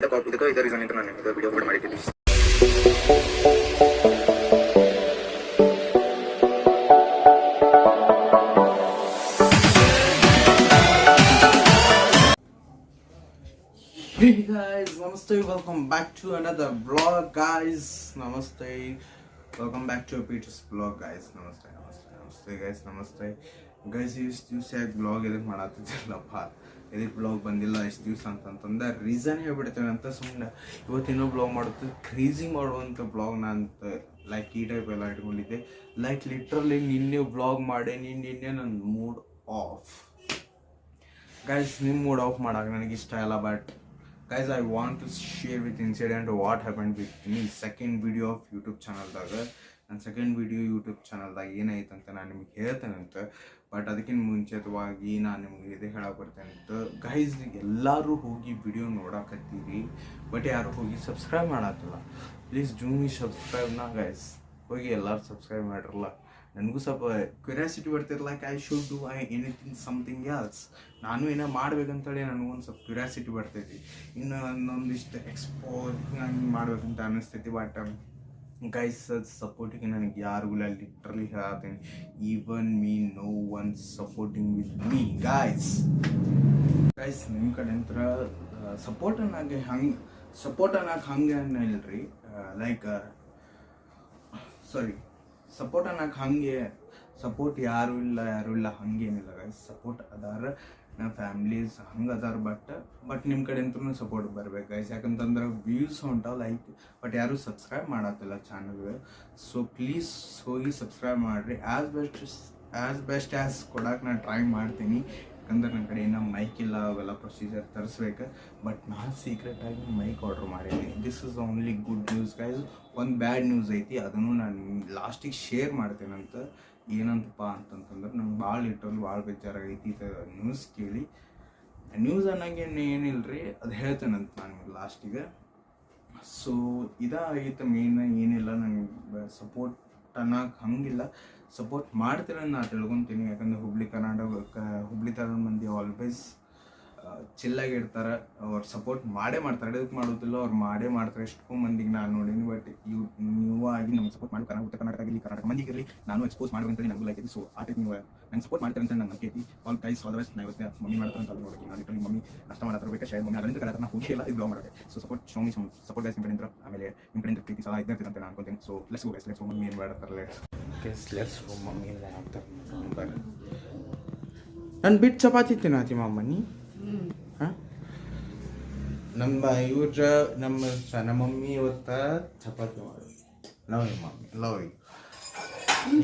ಇದಕ್ಕೆ ರೀಸನ್ ಅಂತ ನಾನು ನಿಮಗೆ ವಿಡಿಯೋ ಕೂಡ ಮಾಡಿದ್ದೀನಿ. Hey guys, namaste, welcome back to another vlog guys. Namaste, welcome back to Peter's vlog guys. Namaste guys, namaste guys. ಇಷ್ಟು ದಿವಸ ಯಾಕೆ ಬ್ಲಾಗ್ ಎದಕ್ಕೆ ಮಾಡತ್ತಿದ್ದಿಲ್ಲಪ್ಪ, ಎದಕ್ಕೆ ಬ್ಲಾಗ್ ಬಂದಿಲ್ಲ ಇಷ್ಟು ದಿವಸ ಅಂತಂತಂದ ರೀಸನ್ ಹೇಳ್ಬಿಡ್ತೇವೆ ಅಂತ ಸುಮ್ಮನೆ ಇವತ್ತಿನೋ ಬ್ಲಾಗ್ ಮಾಡುತ್ತೆ. ಕ್ರೇಜಿ ಮಾಡುವಂಥ ಬ್ಲಾಗ್ನ ಅಂತ ಲೈಕ್ ಈ ಟೈಪ್ ಎಲ್ಲ ಇಟ್ಕೊಂಡಿದ್ದೆ. ಲೈಕ್ ಲಿಟ್ರಲಿ ನಿನ್ನೆ ಬ್ಲಾಗ್ ಮಾಡಿ ನಿನ್ನೆ ನನ್ನ ಮೂಡ್ ಆಫ್ ಗೈಸ್. ನಿಮ್ಮ ಮೂಡ್ ಆಫ್ ಮಾಡೋಕೆ ನನಗೆ ಇಷ್ಟ ಇಲ್ಲ, but guys I want to share with incident what happened with me second video of YouTube channel ದಾಗ. ನನ್ನ ಸೆಕೆಂಡ್ ವಿಡಿಯೋ ಯೂಟ್ಯೂಬ್ ಚಾನಲ್ದಾಗ ಏನಾಯ್ತಂತ ನಾನು ನಿಮ್ಗೆ ಹೇಳ್ತೇನಂತ. ಬಟ್ ಅದಕ್ಕಿಂತ ಮುಂಚಿತವಾಗಿ ನಾನು ನಿಮ್ಗೆ ಇದೇ ಹೇಳಕ್ಕೆ ಬರ್ತೇನೆ ಅಂತ ಗೈಸ್. ಎಲ್ಲರೂ ಹೋಗಿ ವಿಡಿಯೋ ನೋಡಕತ್ತೀರಿ, ಬಟ್ ಯಾರು ಹೋಗಿ ಸಬ್ಸ್ಕ್ರೈಬ್ ಮಾಡತ್ತಿಲ್ಲ. ಪ್ಲೀಸ್ ಡೂ ಮಿ ಸಬ್ಸ್ಕ್ರೈಬ್ನ ಗೈಸ್. ಹೋಗಿ ಎಲ್ಲರೂ ಸಬ್ಸ್ಕ್ರೈಬ್ ಮಾಡಿರಲ್ಲ. ನನಗೂ ಸ್ವಲ್ಪ ಕ್ಯೂರಿಯಾಸಿಟಿ ಬರ್ತಿರಲ್ಲ, like I should do anything something else. ನಾನು ಏನೋ ಮಾಡ್ಬೇಕಂತೇಳಿ ನನಗೊಂದು ಸ್ವಲ್ಪ ಕ್ಯೂರಿಯಾಸಿಟಿ ಬರ್ತೈತಿ. ಇನ್ನು ಒಂದೊಂದಿಷ್ಟು ಎಕ್ಸ್ಪೋಸ್ ಹಂಗೆ ಮಾಡ್ಬೇಕಂತ ಅನ್ನಿಸ್ತೈತಿ. ಬಟ್ ಗೈಸ್ ಸಪೋರ್ಟಿಗೆ ನನಗೆ ಯಾರಿಗಿಲ್ಲ, ಲಿಟ್ರಲಿ ಹೇಳ್ತೀನಿ. Even me no one supporting with me guys. ನಿಮ್ಮ ಕಡೆ ಅಂತ ಸಪೋರ್ಟ್ ಅನ್ನೋಕೆ ಹಂಗೆ ಅನ್ನಿಲ್ರಿ. ಲೈಕ್ ಸಾರಿ, ಸಪೋರ್ಟ್ ಅನ್ನೋಕೆ ಹಂಗೆ ಸಪೋರ್ಟ್ ಯಾರೂ ಇಲ್ಲ ಹಂಗೇನಿಲ್ಲ ಗೈಸ್. ಸಪೋರ್ಟ್ ಅದಾರ, ನಮ್ಮ ಫ್ಯಾಮ್ಲೀಸ್ ಹಂಗೆ ಅದಾರ. ಬಟ್ ನಿಮ್ಮ ಕಡೆ ಅಂತೂ ಸಪೋರ್ಟ್ ಬರ್ಬೇಕು ಗೈಸ್. ಯಾಕಂತಂದ್ರೆ ವ್ಯೂಸ್ ಹೊಂಟಾವ ಲೈಕ್, ಬಟ್ ಯಾರೂ ಸಬ್ಸ್ಕ್ರೈಬ್ ಮಾಡತ್ತಿಲ್ಲ ಚಾನಲ್ಗೆ. ಸೊ ಪ್ಲೀಸ್ ಹೋಗಿ ಸಬ್ಸ್ಕ್ರೈಬ್ ಮಾಡಿರಿ. ಆ್ಯಸ್ ಬೆಸ್ಟ್ ಆ್ಯಸ್ ಕೊಡೋಕೆ ನಾನು ಟ್ರೈ ಮಾಡ್ತೀನಿ. ಯಾಕಂದ್ರೆ ನನ್ನ ಕಡೆ ಏನೋ ಮೈಕ್ ಇಲ್ಲ, ಅವೆಲ್ಲ ಪ್ರೊಸೀಜರ್ ತರಿಸ್ಬೇಕು. ಬಟ್ ನಾನು ಸೀಕ್ರೆಟಾಗಿ ಮೈಕ್ ಆರ್ಡ್ರ್ ಮಾಡೀನಿ. This is only good news guys. ಒಂದು ಬ್ಯಾಡ್ ನ್ಯೂಸ್ ಐತಿ, ಅದನ್ನು ನಾನು ಲಾಸ್ಟಿಗೆ ಶೇರ್ ಮಾಡ್ತೇನಂತ. ಏನಂತಪ್ಪ ಅಂತಂತಂದ್ರೆ ನಂಗೆ ಭಾಳ ಬೇಜಾರಾಗೈತಿ ಇದು ನ್ಯೂಸ್ ಕೇಳಿ. ನ್ಯೂಸ್ ಅನ್ನಂಗೆ ಏನಿಲ್ಲ ರೀ, ಅದು ಹೇಳ್ತೇನಂತ ನಾನು ಲಾಸ್ಟಿಗೆ. ಸೊ ಇದಾಗಿತ್ತು ಮೇನ್, ಏನಿಲ್ಲ. ನನಗೆ ಸಪೋರ್ಟ್ ಅನ್ನೋಕೆ ಹಂಗಿಲ್ಲ, ಸಪೋರ್ಟ್ ಮಾಡ್ತೀರ ನಾನು ತಿಳ್ಕೊತೀನಿ. ಯಾಕಂದರೆ ಹುಬ್ಳಿ ಧಾರವಾಡ ಮಂದಿ ಆಲ್ವೇಸ್ ಚಿಲ್ಲಾಗಿರ್ತಾರೆ. ಅವ್ರು ಸಪೋರ್ಟ್ ಮಾಡ್ತಾರೆ, ಎದಕ್ಕೆ ಮಾಡೋದಿಲ್ಲ, ಅವ್ರು ಮಾಡ್ತಾರೆ. ಎಷ್ಟೋ ಮಂದಿಗೆ ನಾನು ನೋಡೀನಿ. ಬಟ್ ನೀವು ಆಗಿ ನಮ್ಗೆ ಸಪೋರ್ಟ್ ಮಾಡಿ ಉತ್ತರ ಕರ್ನಾಟಕ ಆಗಲಿ, ಕರ್ನಾಟಕ ಮಂದಿಗಿರಲಿ, ನಾನು ಎಕ್ಸ್ಪೋಸ್ ಮಾಡ್ಬೇಕಂತೇಳಿ ನನಗೂ ಲೈಕ್ ಐತಿ. ಸೊ ಆ ಟೈಪ್ ನೀವು ನಂಗೆ ಸಪೋರ್ಟ್ ಮಾಡ್ತಾರೆ ಅಂತ ನಂಗೆ ನಂಬಿಕೆ ಐತಿ. All guys all the best. ನಾನು ಇವತ್ತು ಮಮ್ಮಿ ಮಾಡ್ತಾರೆ ಅಂತ ನೋಡೋಕೆ ನಾನು ಲಿಟ್ರಲಿ ಮಮ್ಮಿ ನಷ್ಟ ಮಾಡತ್ತಿರ್ಬೇಕು. ಶೇರ್ ಮಮ್ಮಿ ಅದರಿಂದ ಕಡೆ ನಾನು ಹೋಗಿಲ್ಲ ಇದು ಬ್ಲಾಗ್ ಮಾಡೋಕ್ಕೆ. ಸೊ ಸಪೋರ್ಟ್ ಗೈಸ್ ನಿಮ್ಮ ಕಡೆಯಿಂದ. ಆಮೇಲೆ ನಿಮ್ಮ ಕಡೆಯಿಂದ ಪ್ರೀತಿ ಸಹ ಇದ್ದಿರ್ತದೆ ಅಂತ ನಾನು ಅನ್ಕೊತೀನಿ. ಸೊ ಲೆಟ್ಸ್ ಗೋ ಮಮ್ಮಿ ಏನು ಮಾಡ್ತಾರಲ್ಲ ಲೆಟ್ಸ್ ಗೋ ಮಮ್ಮಿ ಎಲ್ಲ ಆಗ್ತಾರೆ. ನಾನು ಬಿಟ್ಟು ಚಪಾತಿ ತಿನ್ನತ್ತಿ ಮಮ್ಮನಿ. ನಮ್ಮ ಮಮ್ಮಿ ಇವತ್ತ ಚಪಾತಿ ಮಾಡು. Love you mummy, love you.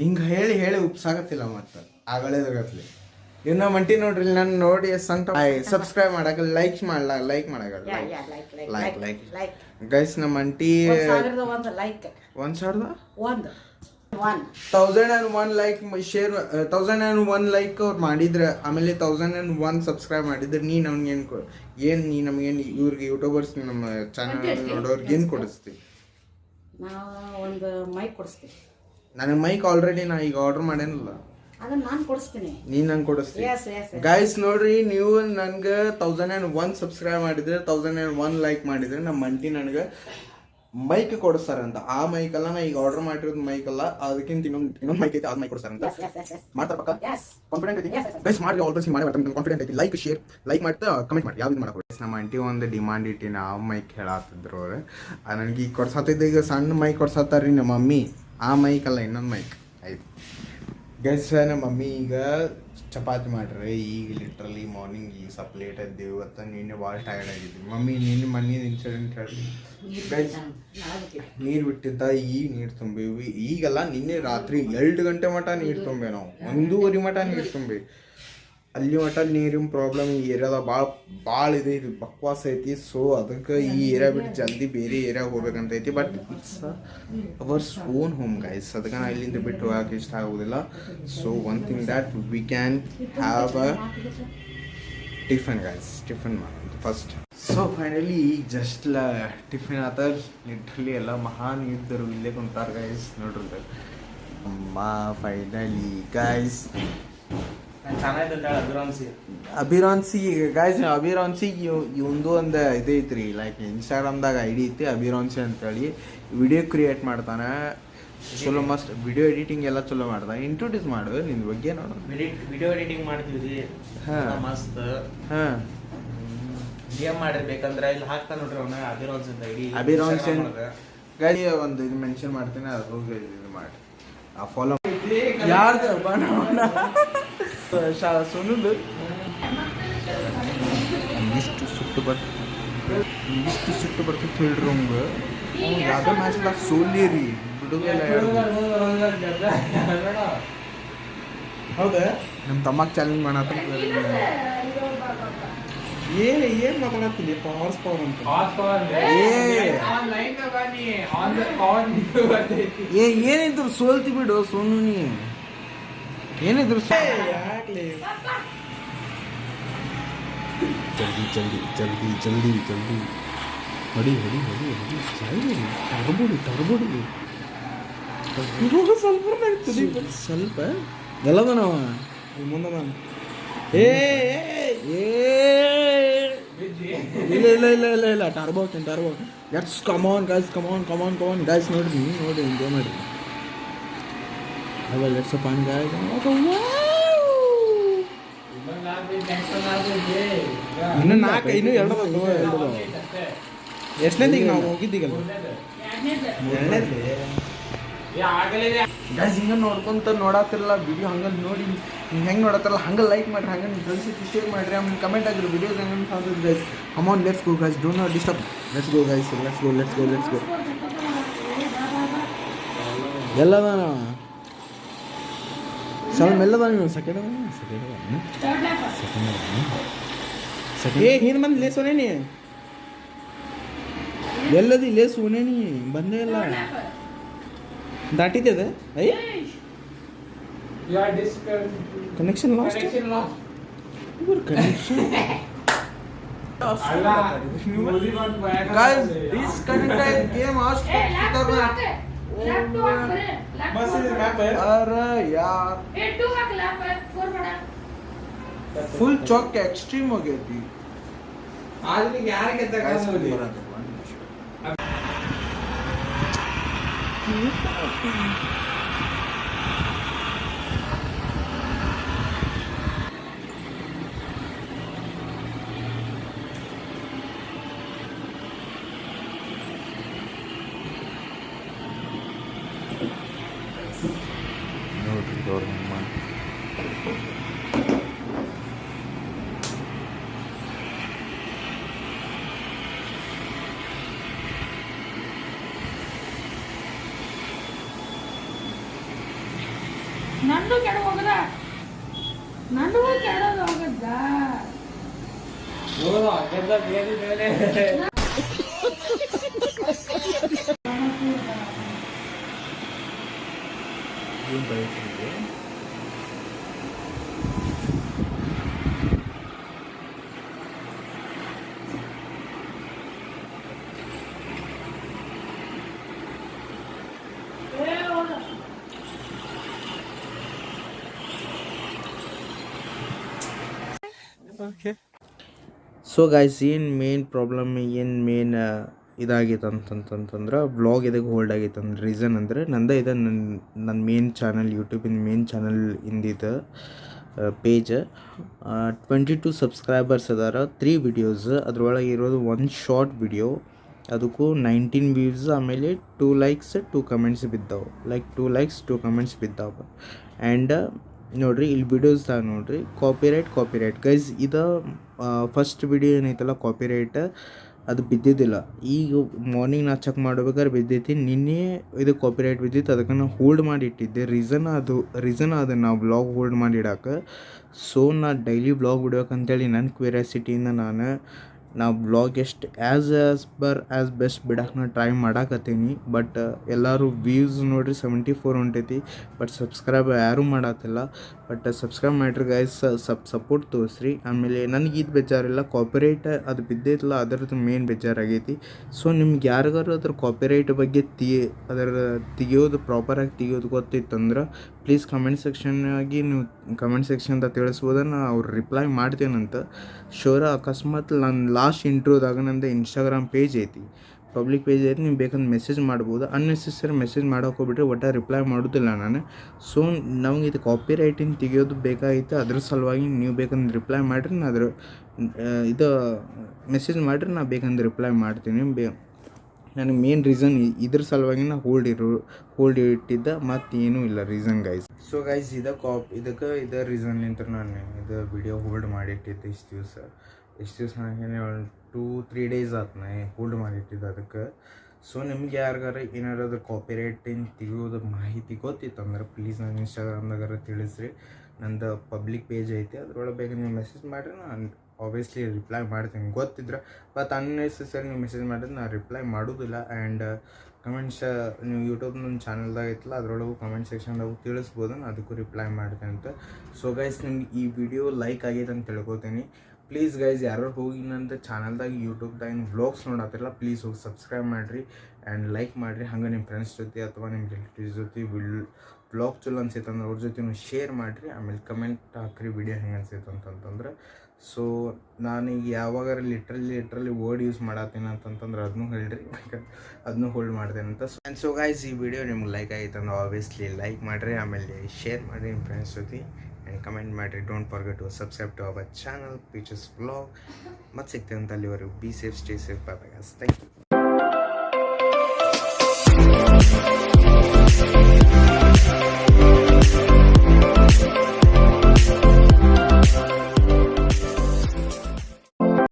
ಹಿಂಗೆ ಹೇಳಿ ಉಪ್ಸಾಗತ್ತಿಲ್ಲ ಮತ್ತೆ ಆಗಲೇದಾಗತ್ಲಿ. ಇನ್ನ ಮಂಟಿ ನೋಡ್ರಿ, ನಾನು ನೋಡಿ ಸಬ್ಸ್ಕ್ರೈಬ್ ಮಾಡಕ ಲೈಕ್ ಮಾಡಕ ಲೈಕ್ ಗೈಸ್. ನಮ್ಮ ಮಂಟಿ 1001 ಲೈಕ್ ಶೇರ್ 1001 ಲೈಕ್ ಅವ್ರು ಮಾಡಿದ್ರೆ, ಆಮೇಲೆ 1001 ಸಬ್ಸ್ಕ್ರೈಬ್ ಮಾಡಿದ್ರೆ ನೀ ನಮ್ಗೇನು ಇವ್ರಿಗೆ ಯೂಟ್ಯೂಬರ್ಸ್ ನಮ್ಮ ಚಾನಲ್ ನೋಡೋರ್ಗೆ ಏನು ಕೊಡಿಸ್ತೀವಿ? ಒಂದು ಮೈಕ್ ಕೊಡಿಸ್ತೀವಿ. ನನಗೆ ಮೈಕ್ ಆಲ್ರೆಡಿ ನಾ ಈಗ ಆರ್ಡರ್ ಮಾಡೇನಲ್ಲ, ಅದನ್ನ ನಾನು ಕೊಡಿಸ್ತೀನಿ, ನೀನು ನಂಗೆ ಕೊಡಿಸ್ತೀನಿ. ಗೈಸ್ ನೋಡ್ರಿ, ನೀವು ನನ್ಗೆ 1001 ಸಬ್ಸ್ಕ್ರೈಬ್ ಮಾಡಿದ್ರೆ, 1001 ಲೈಕ್ ಮಾಡಿದ್ರೆ ನಮ್ಮ ಮಂಟಿ ನನಗೆ ಮೈಕ್ ಕೊಡಿಸ್ತಾರಂತ. ಆ ಮೈಕ್ ಅಲ್ಲ, ನಾ ಈಗ ಆರ್ಡರ್ ಮಾಡಿರೋದು ಮೈಕ್ ಅಲ್ಲ, ಅದಕ್ಕಿಂತ ಇನ್ನೊಂದು ಮೈಕ್ ಐತಿ, ಅದು ಮೈಕ್ ಕೊಡಿಸ್ತಾರಂತ. ಮಾಡ್ತಾರ ಪಕ್ಕ ಕಾನ್ಫಿಡೆಂಟ್ ಐತಿ ಗೈಸ್. ಮಾಡಿ ಆಲ್ರೆಡಿ ಮಾಡಿ ಕಾನ್ಫಿಡೆಂಟ್ ಐತಿ. ಲೈಕ್ ಮಾಡ್ತಾ ಕಮೆಂಟ್ ಮಾಡಿ, ಯಾವ್ದು ಮಾಡಬೇಕು. ನಮ್ಮ ಆಂಟಿ ಒಂದು ಡಿಮಾಂಡ್ ಇಟ್ಟಿನ ಆ ಮೈಕ್ ಹೇಳತ್ತಿದ್ರು ಅವ್ರು. ನನಗೆ ಈಗ ಕೊಡ್ಸತ್ತಿದ್ದ ಈಗ ಸಣ್ಣ ಮೈಕ್ ಕೊಡ್ಸತ್ತಾರ್ರಿ ನಮ್ಮ ಮಮ್ಮಿ. ಆ ಮೈಕ್ ಅಲ್ಲ, ಇನ್ನೊಂದು ಮೈಕ್ ಆಯ್ತು ಗೈಸ್. ನಮ್ಮ ಮಮ್ಮಿ ಈಗ ಚಪಾತಿ ಮಾಡ್ರಿ. ಈಗ ಲಿಟ್ರಲಿ ಮಾರ್ನಿಂಗ್ ಈಗ ಸ್ವಲ್ಪ ಲೇಟ್ ಆಗಿದ್ದೀವಿ ಇವತ್ತು. ನಿನ್ನೆ ಭಾಳ ಟಯರ್ಡ್ ಆಗಿದ್ವಿ. ಮಮ್ಮಿ ನಿನ್ನೆ ಮನೇದು ಇನ್ಸಿಡೆಂಟ್ ಹೇಳಿ ಗೈಸ್. ನೀರು ಬಿಟ್ಟಿದ್ದ, ಈಗ ನೀರು ತುಂಬೇವಿ. ಈಗಲ್ಲ, ನಿನ್ನೆ ರಾತ್ರಿ 2 ಗಂಟೆ ಮಟ ನೀರು ತುಂಬೆ ನಾವು, 1:30 ಮಟ ನೀರು ತುಂಬಿ. ಅಲ್ಲಿ ಮಟ ನೀರಿನ ಪ್ರಾಬ್ಲಮ್ ಈ ಏರಿಯಾದಾಗ ಭಾಳ ಇದೆ. ಇದು ಬಕ್ವಾಸ್ ಐತಿ. ಸೊ ಅದಕ್ಕೆ ಈ ಏರಿಯಾ ಬಿಟ್ಟು ಜಲ್ದಿ ಬೇರೆ ಏರಿಯಾಗೆ ಹೋಗ್ಬೇಕಂತ ಐತಿ. But it's hours own home guys. ಅದಕ್ಕೆ ನಾನು ಇಲ್ಲಿಂದ ಬಿಟ್ಟು ಹೋಗಕ್ಕೆ ಇಷ್ಟ ಆಗೋದಿಲ್ಲ. So one thing that we can have a tiffin guys. Tiffin ಮಾಡೋದು ಫಸ್ಟ್. ಸೊ ಫೈನಲಿ ಈಗ ಜಸ್ಟ್ ಟಿಫಿನ್ ಆತ. ಲಿಟ್ರಲಿ ಎಲ್ಲ ಮಹಾನ್ ಇದ್ದರು ಇಲ್ಲೇ ಕುಂತಾರೆ ಗೈಸ್. ನೋಡ್ರಿ ಅಮ್ಮ ಫೈನಲಿ ಗೈಸ್ ಅಭಿರಾನ್ಸಿ ಗಾಯ್ಸ್, ಅಭಿರಾನ್ಸಿಗೆ ಇವಂದು ಒಂದು ಇದು ಐತ್ರಿ, ಲೈಕ್ ಇನ್ಸ್ಟಾಗ್ರಾಮ್ದಾಗ ಐಡಿ ಐತಿ ಅಭಿರಾನ್ಸಿ ಅಂತೇಳಿ. ವಿಡಿಯೋ ಕ್ರಿಯೇಟ್ ಮಾಡ್ತಾನೆ, ಚಲೋ ಮಸ್ತ್ ವಿಡಿಯೋ ಎಡಿಟಿಂಗ್ ಎಲ್ಲ ಚಲೋ ಮಾಡ್ತಾನೆ. ಇಂಟ್ರೊಡ್ಯೂಸ್ ಮಾಡು ನಿನ್ನ ಬಗ್ಗೆ ನೋಡು. ವಿಡಿಯೋ ಎಡಿಟಿಂಗ್ ಮಾಡ್ತೀವಿ ಮಸ್ತ್. ಹಾಂ DM ಮಾಡಿರ್ಬೇಕಂದ್ರೆ ಇಲ್ಲಿ ಹಾಕ್ತಾ ನೋಡ್ರಿ ಅವನ ಅಭಿರಾನ್ಸ್ ಅಂತ ಐಡಿ. ಅಭಿರಾನ್ಸ್ ಗಾಡಿ ಒಂದು ಇದು ಮೆನ್ಷನ್ ಮಾಡ್ತೀನಿ, ಅದು ಹೋಗಿ ಇದು ಮಾಡಿ ಆ ಫಾಲೋ. ಯಾರ್ದು ಸೋನುದು ಇಷ್ಟು ಸುಟ್ಟು ಬರ್ತೈತೆ ಹೇಳ್ರಿ ಅವಂಗೆ. ಅವ್ನು ಯಾವುದೋ ಮ್ಯಾಚ್ದಾಗ ಸೋಲಿ ಬಿಡುದಿಲ್ಲ. ಹೌದಾ ನಮ್ಮ ತಮ್ಮಕ್ಕೆ ಚಾಲೆಂಜ್ ಮಾಡತ್ತ. ಏನ್ ಮಾತಾಡತ್ತೀನಿ ಹಾರ್ಸ್ ಪವರ್ ಅಂತ. ಏನಿದ್ರು ಸೋಲ್ತಿ ಬಿಡು ಸೋನು, ನೀ ಏನಿದ್ರು ಯಾಕ್ಲಿ. ಜಲ್ದಿ ಜಲ್ದಿ ಜಲ್ದಿ ಜಲ್ದಿ ಜಲ್ದಿ ಹೊಡಿ ಹೊಡಿ ಹೊಡಿ ಹೊಡಿ ಟರ್ಬೋಡಿ ಸ್ವಲ್ಪ ಎಲ್ಲದ ನಾವ ಮುಂದೆ ನಾನು ಇಲ್ಲ ಟರ್ಬೋ ಲೆಟ್ಸ್ ಕಮಾನ್ ಗೈಸ್ ನೋಡ್ರಿ ಎಂಜಾಯ್ ಮಾಡ್ರಿ. ಅವೆಲ್ಲ ಲೆಟ್ಸ್ ಫನ್ ಗೈಸ್. ಇನ್ನು 4 ಇನ್ನು 2 ಎಷ್ಟನೇದು ಈಗ ನಾವು ಹೋಗಿದ್ದೀಗಲ್ಲ ಗೈಸ್. ಹಿಂಗೆ ನೋಡತ್ತಿರಲ್ಲ ವಿಡಿಯೋ, ಹಂಗೆ ನೋಡಿ ನೀವು ಹೆಂಗೆ ನೋಡತ್ತಲ್ಲ ಹಂಗೆ ಲೈಕ್ ಮಾಡಿರಿ, ಹಂಗೆ ನಿಮ್ಮ ಫ್ರೆಂಡ್ಸ್ ಜೊತೆ ಶೇರ್ ಮಾಡಿರಿ, ಆಮೇಲೆ ಕಮೆಂಟ್ ಆಗಿರಿ ವಿಡಿಯೋಸ್ ಹೆಂಗೆ ಸಾಧ್ಯ guys. Come on let's go guys, don't not disturb. Let's go guys, let's go. ಎಲ್ಲದ ಸ್ವಲ್ಪ ಮೆಲ್ಲದ ನೀವು ಸೆಕೆಂಡ್ ಹಿಂದೆ ಬಂದು ಲೇಸೋನೇನಿ ಎಲ್ಲದಿ ಲೇಸೋನೇನಿ ಬಂದೇ ಇಲ್ಲ ದಾಟಿದೆ. I connection last. Guys, disconnected game आज खतरनाक. अरे यार फुल चौक के एक्सट्रीम हो गई थी आज. भी यार कितना काम हो गया. ನಂದು ಕೆಡ ಹೋಗದ ಸೊ ಗೈಸ್, ಏನು ಮೇನ್ ಪ್ರಾಬ್ಲಮ್, ಏನು ಮೇನ್ ಇದಾಗೈತೆ ಅಂತಂತಂದ್ರೆ ವ್ಲಾಗ್ ಇದಕ್ಕೆ ಹೋಲ್ಡ್ ಆಗೈತೆ ಅಂದ್ರೆ ರೀಸನ್ ಅಂದರೆ ನಂದು ನನ್ನ ಮೇನ್ ಚಾನಲ್, ಯೂಟ್ಯೂಬಿನ ಮೇನ್ ಚಾನಲ್ ಇಂದಿದ್ದು ಪೇಜ್ 22 ಸಬ್ಸ್ಕ್ರೈಬರ್ಸ್ ಅದಾರ. 3 ವಿಡಿಯೋಸ್, ಅದ್ರೊಳಗೆ ಇರೋದು 1 ಶಾರ್ಟ್ ವಿಡಿಯೋ, ಅದಕ್ಕೂ 19 ವ್ಯೂಸ್, ಆಮೇಲೆ 2 ಲೈಕ್ಸ್ 2 ಕಮೆಂಟ್ಸ್ ಬಿದ್ದಾವೆ. 2 ಲೈಕ್ಸ್ 2 ಕಮೆಂಟ್ಸ್ ಬಿದ್ದಾವೆ. ಆ್ಯಂಡ್ ನೋಡಿರಿ ಇಲ್ಲಿ ವಿಡಿಯೋಸ್ದಾಗ ನೋಡಿರಿ ಕಾಪಿರೈಟ್ ಗೈಸ್. ಇದು ಫಸ್ಟ್ ವಿಡಿಯೋ ಏನೈತಲ್ಲ ಕಾಪಿರೈಟ್, ಅದು ಬಿದ್ದಿದ್ದಿಲ್ಲ. ಈಗ ಮಾರ್ನಿಂಗ್ ನಾ ಚೆಕ್ ಮಾಡ್ಬೇಕಾದ್ರೆ ಬಿದ್ದೈತಿ. ನಿನ್ನೆ ಇದು ಕಾಪಿರೈಟ್ ಬಿದ್ದಿತ್ತು, ಅದಕ್ಕೆ ನಾನು ಹೋಲ್ಡ್ ಮಾಡಿ ಇಟ್ಟಿದ್ದೆ. ರೀಸನ್ ಅದು ನಾವು ವ್ಲಾಗ್ ಹೋಲ್ಡ್ ಮಾಡಿ ಇಡೋಕೆ. ಸೊ ನಾ ಡೈಲಿ ವ್ಲಾಗ್ ಬಿಡ್ಬೇಕಂತೇಳಿ ನನ್ನ ಕ್ಯೂರಿಯಾಸಿಟಿಯಿಂದ ನಾವು ವ್ಲಾಗ್ ಎಷ್ಟು ಆ್ಯಸ್ ಬೆಸ್ಟ್ ಬಿಡೋಕೆ ನಾನು ಟ್ರೈ ಮಾಡಾಕತ್ತೀನಿ. ಬಟ್ ಎಲ್ಲರೂ ವ್ಯೂಸ್ ನೋಡಿರಿ 74 ಹೊಂಟೈತಿ, ಬಟ್ ಸಬ್ಸ್ಕ್ರೈಬ್ ಯಾರೂ ಮಾಡತ್ತಿಲ್ಲ. ಬಟ್ ಸಬ್ಸ್ಕ್ರೈಬ್ ಮಾಡಿರಿ ಗೈಸ್, ಸಪೋರ್ಟ್ ತೋರಿಸ್ರಿ. ಆಮೇಲೆ ನನಗೆ ಇದು ಬೇಜಾರಿಲ್ಲ, ಕಾಪಿರೈಟ್ ಅದು ಬಿದ್ದೈತಲ್ಲ ಅದರದ್ದು ಮೇನ್ ಬೇಜಾರಾಗೈತಿ. ಸೊ ನಿಮ್ಗೆ ಯಾರಿಗಾರು ಅದ್ರ ಕಾಪಿರೈಟ್ ಬಗ್ಗೆ ಅದರ ಪ್ರಾಪರಾಗಿ ತೆಗಿಯೋದು ಗೊತ್ತಿತ್ತಂದ್ರೆ ಪ್ಲೀಸ್ ಕಮೆಂಟ್ ಸೆಕ್ಷನ್ನಾಗಿ ನೀವು ಕಮೆಂಟ್ ಸೆಕ್ಷನ್ದಾಗ ತಿಳಿಸ್ಬೋದ, ನಾ ಅವ್ರು ರಿಪ್ಲೈ ಮಾಡ್ತೇನಂತ ಶೋರ. ಅಕಸ್ಮಾತ್ ನಾನು ಲಾಸ್ಟ್ ಇಂಟ್ರೋದಾಗ ನಂದು ಇನ್ಸ್ಟಾಗ್ರಾಮ್ ಪೇಜ್ ಐತಿ, ಪಬ್ಲಿಕ್ ಪೇಜ್ ಐತಿ, ನೀವು ಬೇಕಂದ್ರೆ ಮೆಸೇಜ್ ಮಾಡ್ಬೋದು. ಅನ್ನೆಸೆಸರಿ ಮೆಸೇಜ್ ಮಾಡೋಕೆ ಹೋಗ್ಬಿಟ್ರೆ ಒಟ್ಟು ರಿಪ್ಲೈ ಮಾಡೋದಿಲ್ಲ ನಾನು. ಸೊ ನಮ್ಗೆ ಇದು ಕಾಪಿ ರೈಟಿಂಗ್ ತೆಗಿಯೋದು ಬೇಕಾಗಿತ್ತು, ಅದ್ರ ಸಲುವಾಗಿ ನೀವು ಬೇಕಂದ್ರೆ ರಿಪ್ಲೈ ಮಾಡಿರಿ. ನಾ ಅದ್ರ ಇದು ಮೆಸೇಜ್ ಮಾಡಿರಿ, ನಾ ಬೇಕಂದ್ರೆ ರಿಪ್ಲೈ ಮಾಡ್ತೀನಿ. ನನಗೆ ಮೇನ್ ರೀಸನ್ ಇದ್ರ ಸಲುವಾಗಿ ನಾ ಹೋಲ್ಡ್ ಇಟ್ಟಿದ್ದ, ಮತ್ತು ಏನೂ ಇಲ್ಲ ರೀಸನ್ ಗೈಸ್. ಸೊ ಗೈಸ್ ಇದಕ್ಕೆ ಇದೇ ರೀಸನ್ಲಿಂತ ನಾನು ಇದು ವಿಡಿಯೋ ಹೋಲ್ಡ್ ಮಾಡಿಟ್ಟಿದ್ದೆ ಇಷ್ಟು ದಿವಸ ನನಗೆ 2-3 ಡೇಸ್ ಆಯ್ತು ನಾ ಹೋಲ್ಡ್ ಮಾಡಿಟ್ಟಿದ್ದೆ ಅದಕ್ಕೆ. ಸೊ ನಿಮ್ಗೆ ಯಾರಿಗಾರ ಏನಾರು ಅದ್ರ ಕಾಪಿ ರೈಟಿಂಗ್ ತೆಗಿಯೋದು ಮಾಹಿತಿ ಗೊತ್ತಿತ್ತಂದ್ರೆ ಪ್ಲೀಸ್ ನಾನು ಇನ್ಸ್ಟಾಗ್ರಾಮ್ದಾಗಾರ ತಿಳಿಸ್ರಿ. ನಂದು ಪಬ್ಲಿಕ್ ಪೇಜ್ ಐತಿ, ಅದ್ರೊಳಗೆ ಬೇಗ ನೀವು ಮೆಸೇಜ್ ಮಾಡಿರಿ, ನಾನು ಆಬ್ವಿಯಸ್ಲಿ ರಿಪ್ಲೈ ಮಾಡ್ತೀನಿ. ಗೊತ್ತಿದ್ರೆ ಬಟ್ ಅನ್ನೆಸೆಸರಿ ನೀವು ಮೆಸೇಜ್ ಮಾಡಿದ್ರೆ ನಾನು ರಿಪ್ಲೈ ಮಾಡೋದಿಲ್ಲ. ಆ್ಯಂಡ್ ಕಮೆಂಟ್ಸ್ ನೀವು ಯೂಟ್ಯೂಬ್ ನನ್ನ ಚಾನಲ್ದಾಗ ಐತಲ್ಲ ಅದ್ರೊಳಗೂ ಕಮೆಂಟ್ ಸೆಕ್ಷನ್ದಾಗ ತಿಳಿಸ್ಬೋದು, ನಾನು ಅದಕ್ಕೂ ರಿಪ್ಲೈ ಮಾಡ್ತೇನೆ ಅಂತ. ಸೊ ಗೈಸ್ ನಿಮ್ಗೆ ಈ ವಿಡಿಯೋ ಲೈಕ್ ಆಗೈತೆ ಅಂತ ತಿಳ್ಕೊತೀನಿ. ಪ್ಲೀಸ್ ಗೈಸ್ ಯಾರು ಹೋಗಿ ನಂದು ಚಾನಲ್ದಾಗ ಯೂಟ್ಯೂಬ್ದಾಗ ಏನು ವ್ಲಾಗ್ಸ್ ನೋಡತ್ತಿರಲ್ಲ ಪ್ಲೀಸ್ ಹೋಗಿ ಸಬ್ಸ್ಕ್ರೈಬ್ ಮಾಡಿರಿ ಆ್ಯಂಡ್ ಲೈಕ್ ಮಾಡಿರಿ. ಹಂಗೆ ನಿಮ್ಮ ಫ್ರೆಂಡ್ಸ್ ಜೊತೆ ಅಥವಾ ನಿಮ್ಮ ರಿಲೇಟಿವ್ಸ್ ಜೊತೆ ವ್ಲಾಗ್ ಚಲೋ ಅನ್ಸೈತೆ ಅಂದ್ರೆ ಅವ್ರ ಜೊತೆ ಶೇರ್ ಮಾಡಿರಿ. ಆಮೇಲೆ ಕಮೆಂಟ್ ಹಾಕ್ರಿ ವಿಡಿಯೋ ಹೆಂಗೆ ಅನ್ಸೈತೆ ಅಂತಂದ್ರೆ. ಸೊ ನಾನೀಗ ಯಾವಾಗಾರ ಲಿಟ್ರಲಿ ವರ್ಡ್ ಯೂಸ್ ಮಾಡತ್ತೀನಿ ಅಂತಂತಂದ್ರೆ ಅದನ್ನೂ ಹೇಳ್ರಿ, ಅದನ್ನೂ ಹೋಲ್ಡ್ ಮಾಡ್ತೇನೆ ಅಂತ. ಸೊ ಗೈಸ್ ಈ ವಿಡಿಯೋ ನಿಮ್ಗೆ ಲೈಕ್ ಆಗಿತ್ತು ಅಂದ್ರೆ ಆಬ್ವಿಯಸ್ಲಿ ಲೈಕ್ ಮಾಡಿರಿ, ಆಮೇಲೆ ಶೇರ್ ಮಾಡಿರಿ ನಿಮ್ಮ ಫ್ರೆಂಡ್ಸ್ ಜೊತೆ ಆ್ಯಂಡ್ ಕಮೆಂಟ್ ಮಾಡಿರಿ. Don't forget to subscribe to our channel peaches vlog. ಮತ್ತೆ ಸಿಗ್ತೇವೆ ಅಂತ ಅಲ್ಲಿವರೆಗೂ be safe, stay safe, bye bye guys. Thank you.